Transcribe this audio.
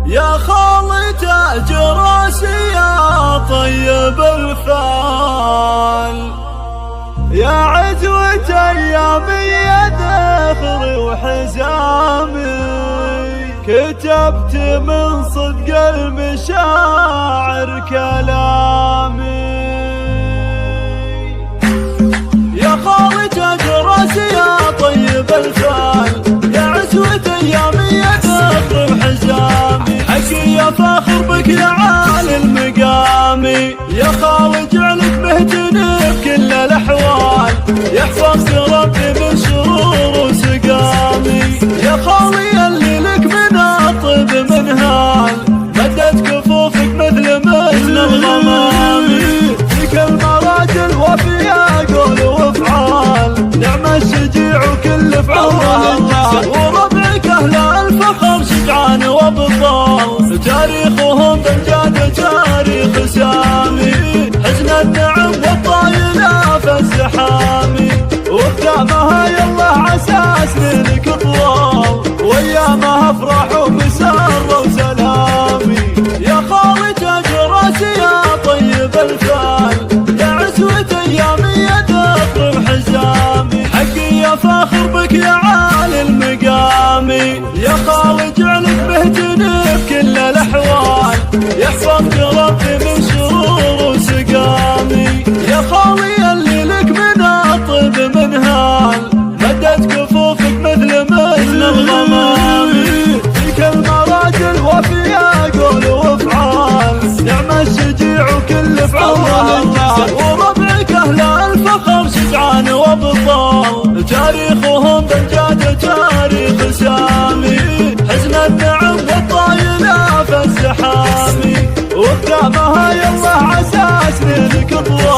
يا خال تاج راسي يا طيب الفال، يا عزوة أيامي يا ذخري وحزامي، كتبت من صدق المشاعر كلامي. يا خال تاج راسي يا طيب الفال، يا عزوة أيامي يا ذخري وحزامي، حقي يا فاخر بك يا عالي المقامي. يا خال جعلك مهتني بكل الأحوال، يحفظك ربي من شرور وسقامي. يا خالي اللي لك من أطيب منهال، مدت كفوفك مثل الغمامي. فيك المراجل وفيها قول وافعال، نعم الشجيع وكل فعال، وربعك أهل الفخر شجعان وابطال، تاريخهم بالجاد تاريخ سامي. حزن النعم والطايلة في الزحامي، وختامها يالله عسى سنينك طوال، وايامها افراح ومسار وسلامي. يا خال تاج راسي يا طيب الفال، يا عزوة ايامي يا ذخر وحزامي، حقي يا فاخر بك يا عالي المقامي. يا خال جعلك مهتني بكل الاحوال، يحفظك ربي من شرور وسقامي. يا خالي اللي لك من اطيب منهال، مدت كفوفك مثل الغمامي. فيك المراجل وفيها قول وافعال، نعم الشجيع وكل فعال، وربعك اهل الفخر شجعان وابطال، تاريخهم بالجاد تاريخ سامي. حزن النعم والطايلة في الزحامي، وختامها يالله عسى سنينك طوال.